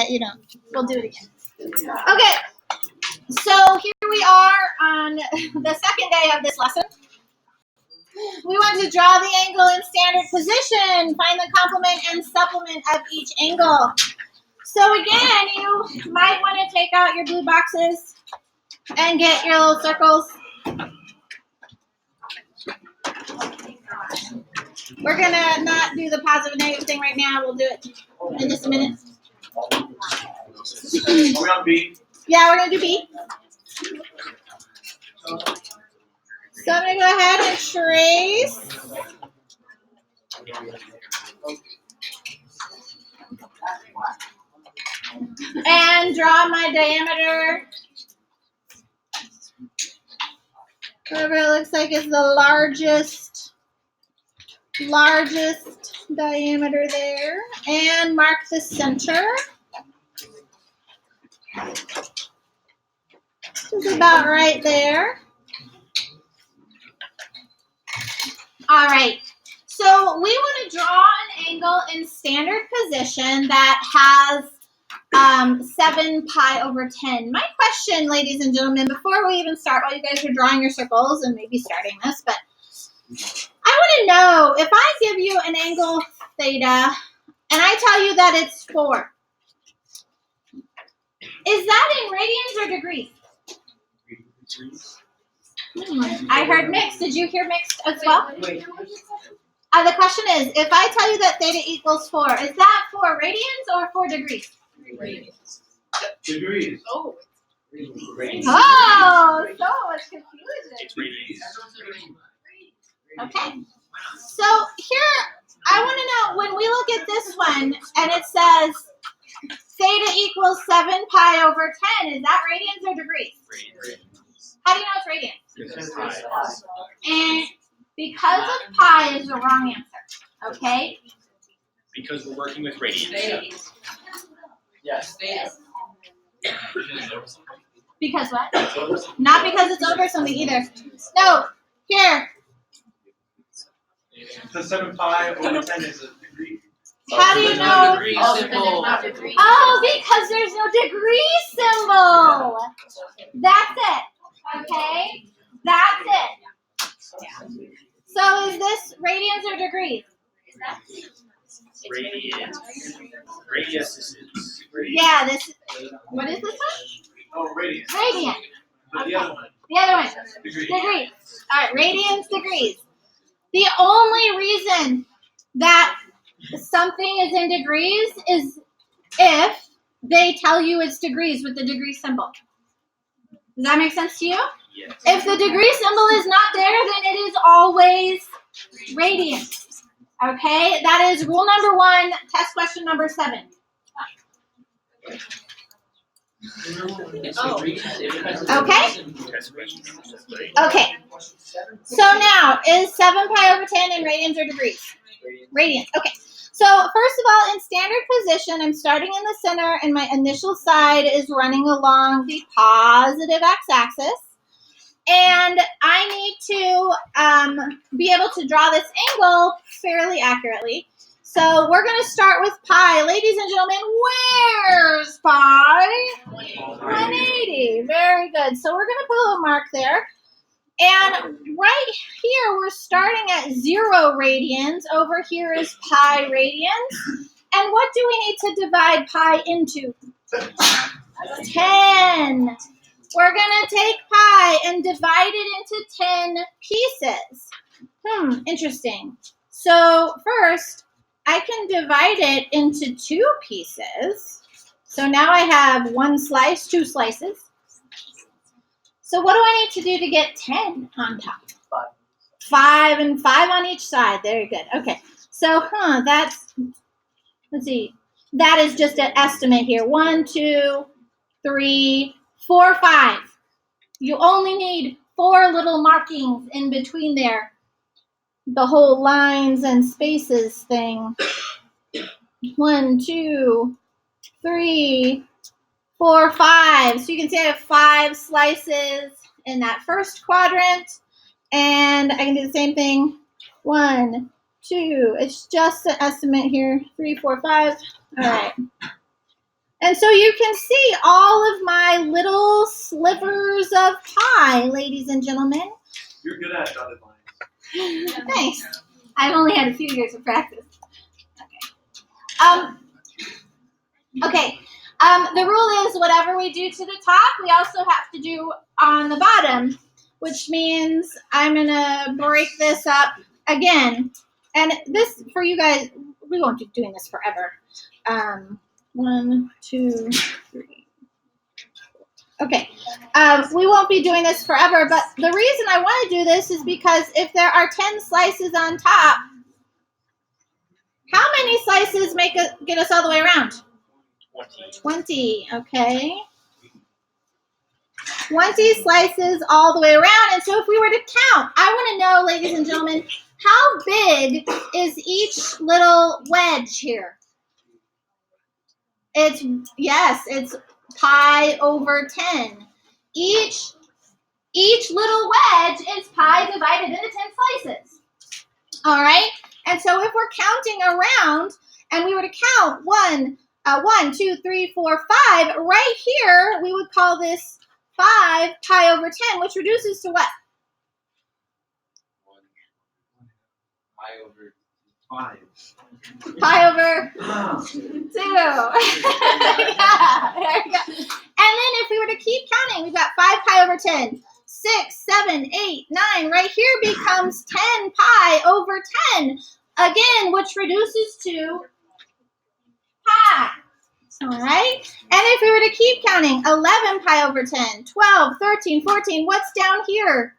bet you don't. We'll do it again. Okay, so here we are on the second day of this lesson. We want to draw the angle in standard position, find the complement and supplement of each angle. So again, you might want to take out your blue boxes and get your little circles. We're going to not do the positive and negative thing right now. We'll do it in just a minute. Are we on B? Yeah, we're going to do B. So I'm going to go ahead and trace. And draw my diameter. Whatever it looks like is the largest diameter there. And mark the center. Which is about right there. All right. So we want to draw an angle in standard position that has 7 pi over 10. My question, ladies and gentlemen, before we even start, while you guys are drawing your circles and maybe starting this, but I want to know, if I give you an angle theta and I tell you that it's 4, is that in radians or degrees? I heard mixed. Did you hear mixed as well? The question is, if I tell you that theta equals 4, is that for radians or for degrees? Degrees. Oh, so much confusion. Okay. So here, I want to know, when we look at this one and it says theta equals 7 pi over 10, is that radians or degrees? How do you know it's radians? And because of pi is the wrong answer. Okay? Because we're working with radians. Yes. Because what? Not because it's over something either. No, here. So 7 pi over 10 is a degree. How do you know? Oh, because there's no degree symbol. That's it. Okay? That's it. So is this radians or degrees? Radians. Radius is. Yeah, this. What is this one? Oh, radius. Radian. But the other one. The other one. Degree. Degrees. All right, radians, degrees. The only reason that something is in degrees is if they tell you it's degrees with the degree symbol. Does that make sense to you? Yes. If the degree symbol is not there, then it is always radians. Okay, that is rule number 1, test question number 7. Okay? Okay. So now, is 7 pi over 10 in radians or degrees? Radians. Okay. So first of all, in standard position, I'm starting in the center and my initial side is running along the positive x-axis. And I need to be able to draw this angle fairly accurately. So we're going to start with pi. Ladies and gentlemen, where's pi? 180. Very good. So we're going to put a little mark there. And right here, we're starting at 0 radians. Over here is pi radians. And what do we need to divide pi into? 10. We're going to take pi and divide it into 10 pieces. Interesting. So first, I can divide it into 2 pieces. So now I have 1 slice, 2 slices. So what do I need to do to get 10 on top? 5 and 5 on each side. Very good. Okay. So, that's, let's see. That is just an estimate here. 1, 2, 3, 4, 5. You only need 4 little markings in between there. The whole lines and spaces thing. 1, 2, 3, 4, 5. So you can see I have 5 slices in that first quadrant. And I can do the same thing. 1, 2. It's just an estimate here. 3, 4, 5. All right. And so you can see all of my little slivers of pie, ladies and gentlemen. You're good at dotted lines. Thanks. I've only had a few years of practice. Okay. Okay. The rule is whatever we do to the top, we also have to do on the bottom, which means I'm going to break this up again. And this, for you guys, we won't be doing this forever. 1, 2, 3. Okay. We won't be doing this forever, but the reason I want to do this is because if there are 10 slices on top, how many slices get us all the way around? 20, okay. 20 slices all the way around. And so if we were to count, I want to know, ladies and gentlemen, how big is each little wedge here? It's pi over 10. Each little wedge is pi divided into 10 slices. All right? And so if we're counting around and we were to count 1, 2, 3, 4, 5, right here, we would call this 5 pi over 10, which reduces to what? 1 pi over 5. Pi over 2. Yeah, there we go. And then if we were to keep counting, we've got 5 pi over 10. 6, 7, 8, 9. Right here becomes 10 pi over 10. Again, which reduces to pi. All right. And if we were to keep counting, 11 pi over 10, 12, 13, 14. What's down here?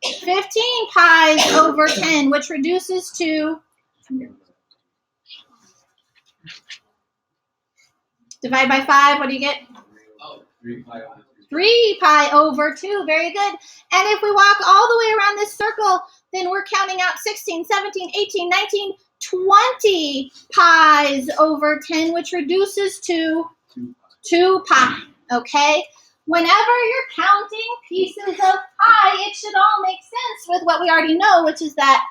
15 pi over 10, which reduces to divide by 5. What do you get? 3 pi over 2. 3 pi over 2. Very good. And if we walk all the way around this circle, then we're counting out 16, 17, 18, 19, 20 pi's over 10, which reduces to 2 pi. Okay? Whenever you're counting pieces of pi, it should all make sense with what we already know, which is that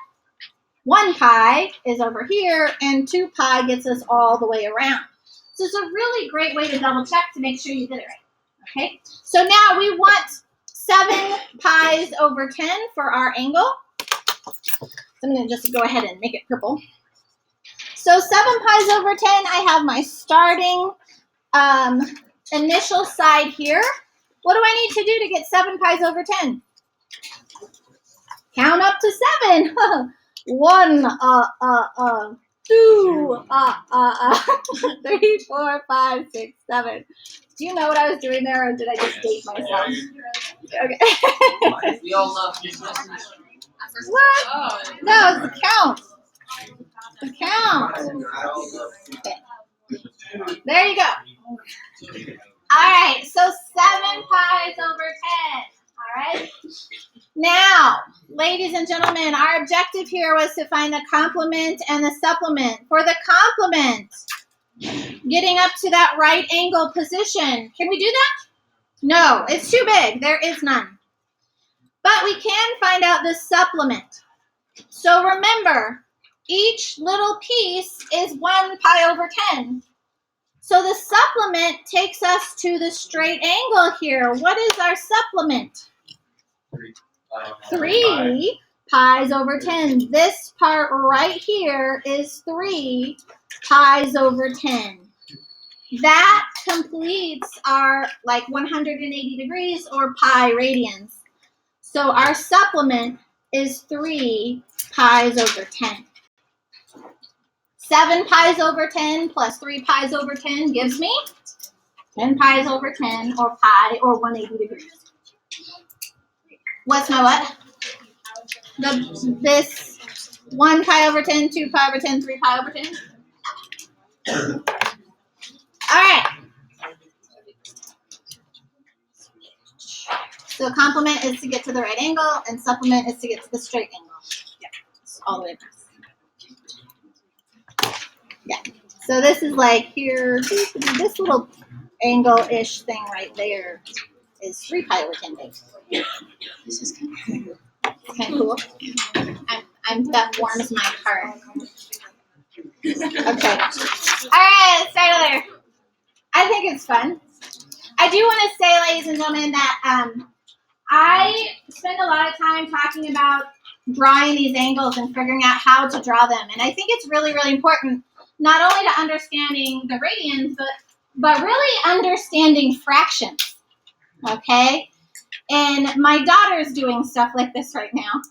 1 pi is over here and 2 pi gets us all the way around. So it's a really great way to double check to make sure you did it right. Okay, so now we want 7 pi's over 10 for our angle. So I'm going to just go ahead and make it purple. So 7 pi's over 10, I have my starting initial side here. What do I need to do to get 7 pi's over 10? Count up to 7. 1, 2, 3, 4, 5, 6, 7. Do you know what I was doing there, or did I just date myself? Okay. We all love this. What? No, it's the count. The count. Okay. There you go. All right, so 7 pi's over 10. All right. Now, ladies and gentlemen, our objective here was to find the complement and the supplement. For the complement, getting up to that right angle position. Can we do that? No, it's too big. There is none. But we can find out the supplement. So remember, each little piece is 1 pi over 10. So the supplement takes us to the straight angle here. What is our supplement? 3 pi's over 10. This part right here is 3 pi's over 10. That completes our 180 degrees or pi radians. So our supplement is 3 pi's over 10. 7 pi's over 10 plus 3 pi's over 10 gives me 10 pi's over 10 or pi or 180 degrees. What's my what? This 1 pi over 10, 2 pi over 10, 3 pi over 10. All right. So complement is to get to the right angle, and supplement is to get to the straight angle. Yeah, all the way across. Yeah. So this is like here, this little angle-ish thing right there is 3 pi over 10 basically. This is kind of cool. That warms my heart. Okay. All right, let's start over. I think it's fun. I do want to say, ladies and gentlemen, that I spend a lot of time talking about drawing these angles and figuring out how to draw them. And I think it's really, really important, not only to understanding the radians, but really understanding fractions, okay? And my daughter's doing stuff like this right now.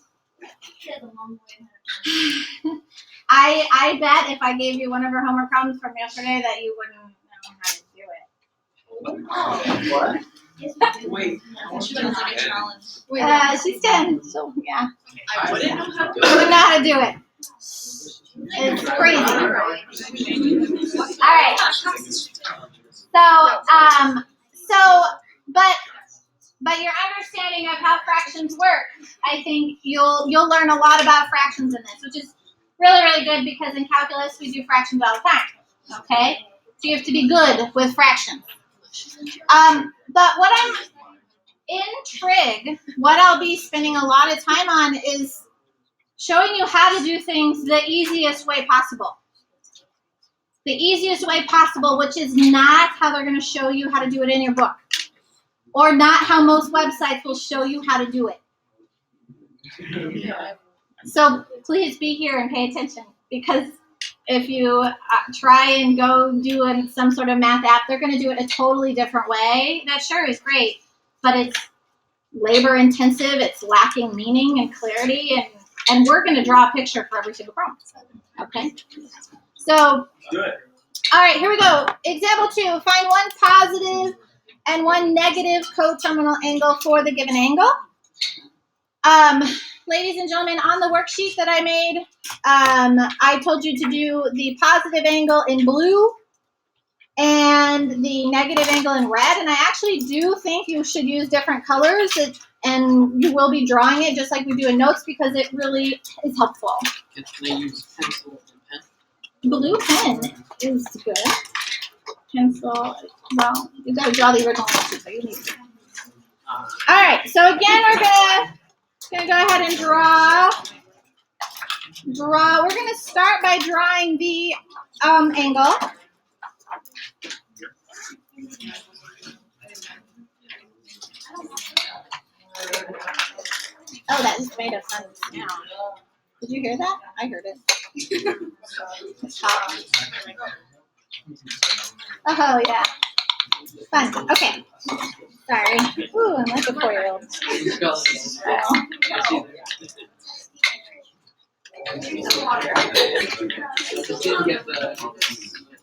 I bet if I gave you one of her homework problems from yesterday that you wouldn't know how to do it. What? Wait. She's 10, so yeah. I wouldn't know how to do You wouldn't know how to do it. It's crazy. All right. But your understanding of how fractions work, I think you'll learn a lot about fractions in this, which is really, really good because in calculus we do fractions all the time. Okay? So you have to be good with fractions. But what I'm in trig, what I'll be spending a lot of time on is showing you how to do things the easiest way possible. The easiest way possible, which is not how they're going to show you how to do it in your book. Or not how most websites will show you how to do it. So please be here and pay attention, because if you try and go do some sort of math app, they're going to do it a totally different way. That sure is great, but it's labor intensive, it's lacking meaning and clarity, and we're going to draw a picture for every single problem. Okay? So, Good. All right, here we go. Example 2, find one positive and one negative coterminal angle for the given angle. Ladies and gentlemen, on the worksheet that I made, I told you to do the positive angle in blue and the negative angle in red. And I actually do think you should use different colors, and you will be drawing it just like we do in notes because it really is helpful. Can I use pencil and pen? Blue pen is good. Pencil, well, you got to draw the original one too, so you need to. All right, so again, we're gonna go ahead and draw. We're gonna start by drawing the angle. Oh, that just made a fun sound. Did you hear that? I heard it. Stop. Oh yeah. Fun. Okay. Sorry. Ooh, I'm like a 4-year-old.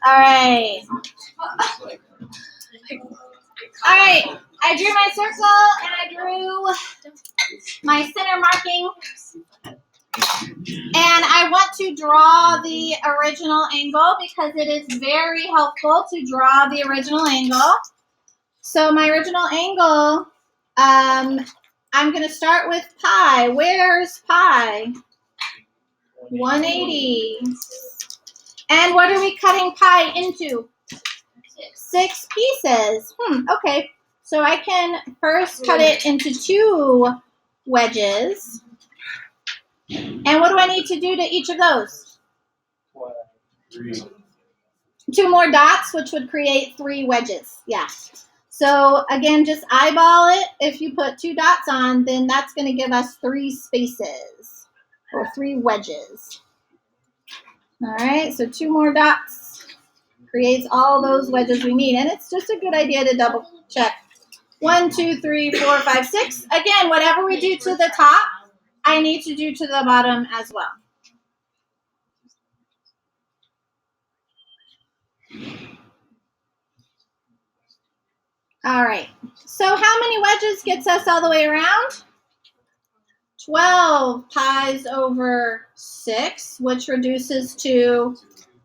All right. All right. I drew my circle and I drew my center marking. And I want to draw the original angle because it is very helpful to draw the original angle. So my original angle, I'm going to start with pi. Where's pi? 180. And what are we cutting pi into? 6 pieces. Okay. So I can first cut it into 2 wedges. And what do I need to do to each of those? 2 more dots, which would create 3 wedges. Yeah. So again, just eyeball it. If you put 2 dots on, then that's going to give us 3 spaces or 3 wedges. All right, so 2 more dots creates all those wedges we need. And it's just a good idea to double check. 1, 2, 3, 4, 5, 6. Again, whatever we do to the top, I need to do to the bottom as well. All right, so how many wedges gets us all the way around? 12 pi's over 6, which reduces to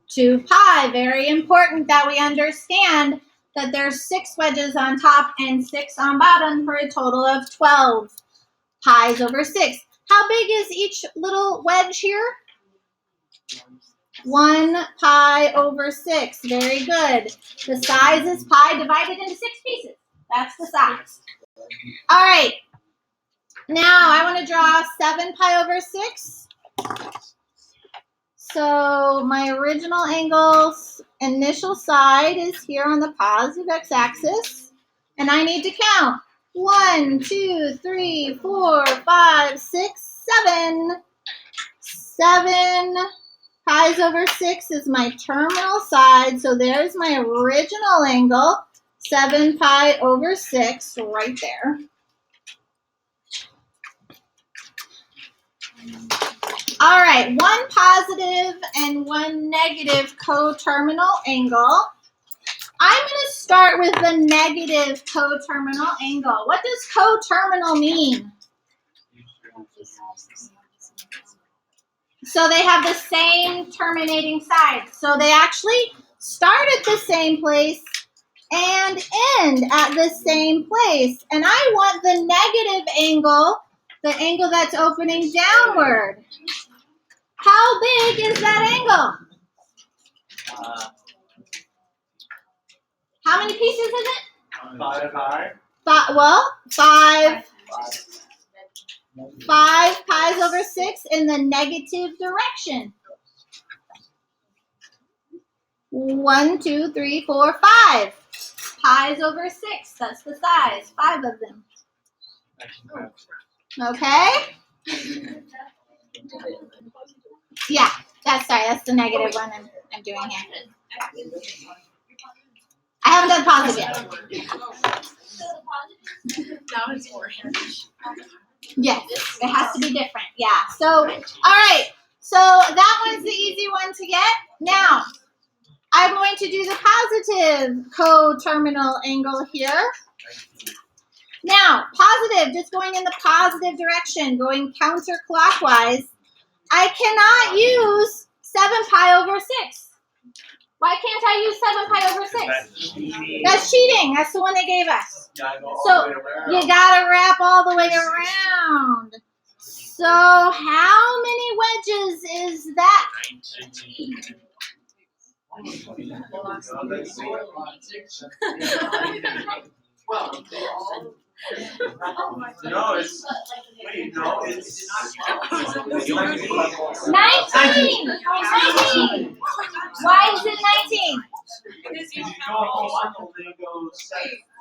2 pi. Very important that we understand that there's 6 wedges on top and 6 on bottom for a total of 12 pi's over 6. How big is each little wedge here? 1 pi over 6. Very good. The size is pi divided into 6 pieces. That's the size. All right. Now I want to draw 7 pi over 6. So my original angle's initial side is here on the positive x-axis. And I need to count 1, 2, 3, 4, 5, 6, 7. 7 pi's over 6 is my terminal side. So there's my original angle. 7 pi over 6 right there. All right, one positive and one negative coterminal angle. I'm going to start with the negative coterminal angle. What does coterminal mean? So they have the same terminating sides. So they actually start at the same place and end at the same place. And I want the negative angle, the angle that's opening downward. How big is that angle? How many pieces is it? 5 pi. Five pi's over 6 in the negative direction. 1, 2, 3, 4, 5. Pi's over 6. That's the size. 5 of them. Okay? Yeah, that's the negative one I'm doing here. I haven't done positive yet. Now it's orange. Yes, it has to be different. Yeah. So, all right. So that one's the easy one to get. Now, I'm going to do the positive coterminal angle here. Now, positive, just going in the positive direction, going counterclockwise. I cannot use 7 pi over 6. Why can't I use 7 pi over 6? That's cheating. That's the one they gave us. So you gotta wrap all the way around. So how many wedges is that? 19. No, it's. Wait, no, it's. 19! 19! Why is it 19?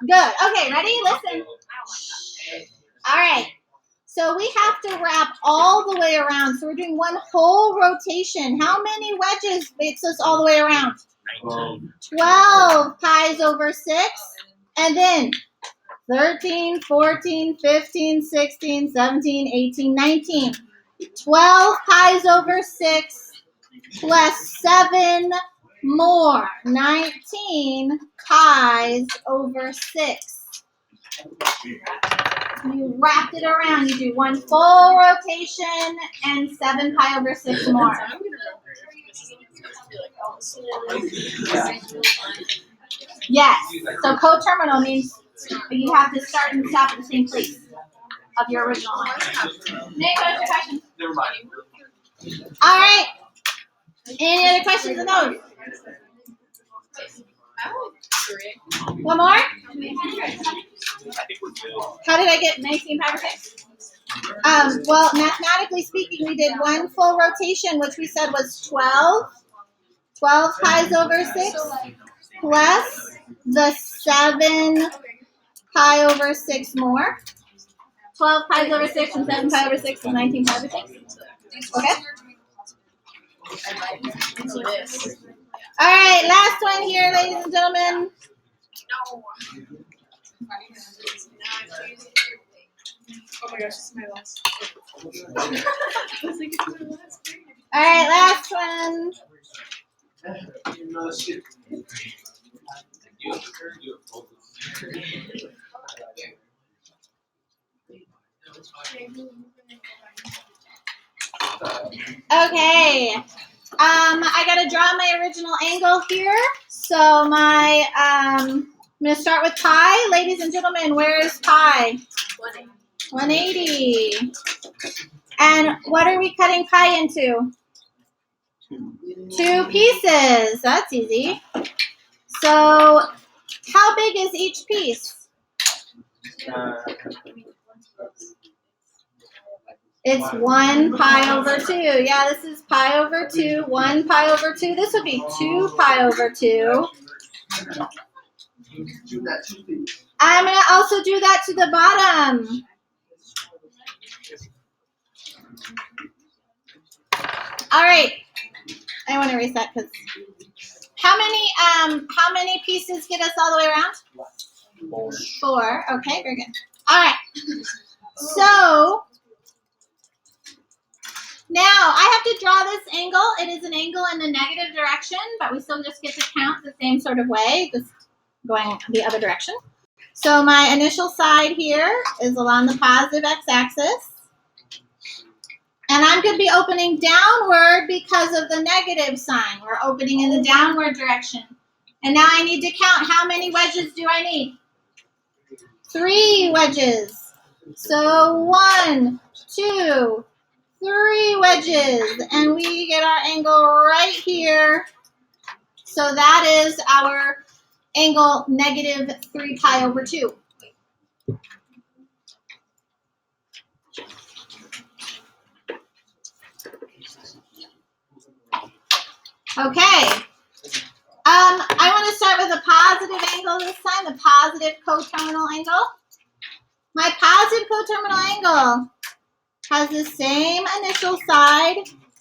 Good. Okay, ready? Listen. All right. So we have to wrap all the way around. So we're doing one whole rotation. How many wedges makes us all the way around? 12 pi's over 6. And then 13, 14, 15, 16, 17, 18, 19. 12 pi's over 6 plus 7 more. 19 pi's over 6. You wrapped it around. You do one full rotation and 7 pi over 6 more. Yes. So coterminal means you have to start and stop at the same place of your original line. Nick, what's your question? Never mind. All right. Any other questions on those? One more? How did I get 19 pi over 6? Well, mathematically speaking, we did one full rotation, which we said was 12. 12 pi's over 6 plus the 7 pi over 6 more. 12 pi's over 6 and 7 pi over 6 is 19 pi over 6. Okay? All right, last one here, ladies and gentlemen. Oh my gosh, this is my last. All right, last one. Okay. I gotta draw my original angle here. So my I'm gonna start with pi. Ladies and gentlemen, where is pi? 180. And what are we cutting pi into? 2 pieces. That's easy. So how big is each piece? It's 1 pi over 2. Yeah, this is pi over 2. 1 pi over 2. This would be 2 pi over 2. I'm going to also do that to the bottom. All right. I want to erase that because how many pieces get us all the way around? 4. Okay, very good. All right. So now I have to draw this angle. It is an angle in the negative direction, but we still just get to count the same sort of way, just going the other direction. So my initial side here is along the positive x-axis. And I'm going to be opening downward because of the negative sign. We're opening in the downward direction. And now I need to count how many wedges do I need? 3 wedges. So 1, 2, 3 wedges. And we get our angle right here. So that is our angle negative 3 pi over 2. Okay. I want to start with a positive angle this time, the positive coterminal angle. My positive coterminal angle has the same initial side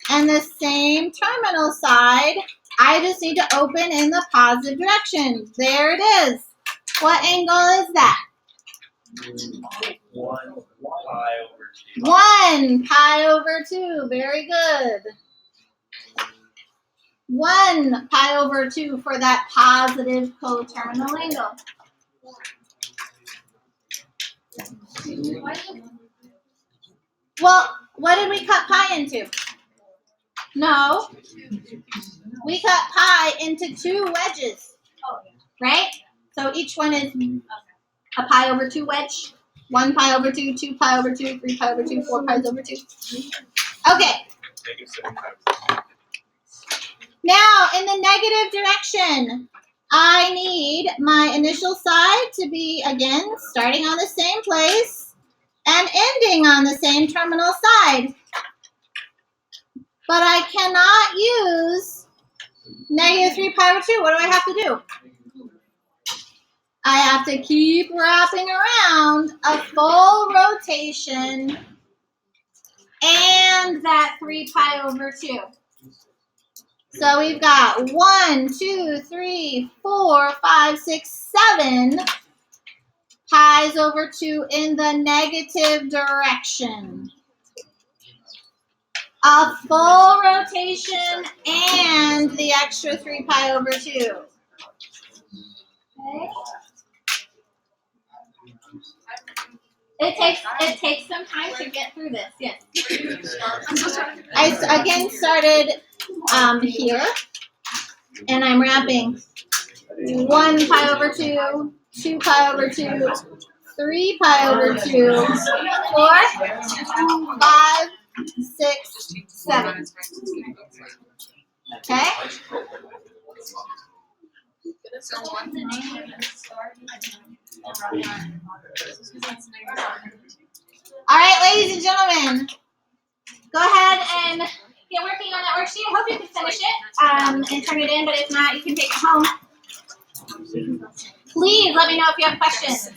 and the same terminal side. I just need to open in the positive direction. There it is. What angle is that? 1 pi over 2. 1 pi over 2. Very good. 1 pi over 2 for that positive coterminal angle. Well, what did we cut pi into? No. We cut pi into 2 wedges, right? So each one is a pi over 2 wedge. 1 pi over 2, 2 pi over 2, 3 pi over 2, 4 pi's over 2. Okay. Now, in the negative direction, I need my initial side to be, again, starting on the same place and ending on the same terminal side. But I cannot use negative 3 pi over 2. What do I have to do? I have to keep wrapping around a full rotation and that 3 pi over 2. So we've got 1, 2, 3, 4, 5, 6, 7 pi's over 2 in the negative direction. A full rotation and the extra 3 pi over 2. Okay. It takes some time to get through this, yes. I again started here, and I'm wrapping 1 pi over 2, 2 pi over 2, 3 pi over 2, 4, 5, 6, 7. Okay? All right, ladies and gentlemen, go ahead and get working on that worksheet. I hope you can finish it and turn it in, but if not, you can take it home. Please let me know if you have questions.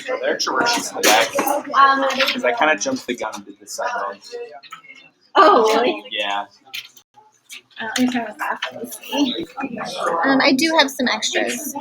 Are there extra worksheets in the back? Because I kind of jumped the gun and did this side wrong. Oh, really? Yeah. Let me turn this off. Let me see. I do have some extras.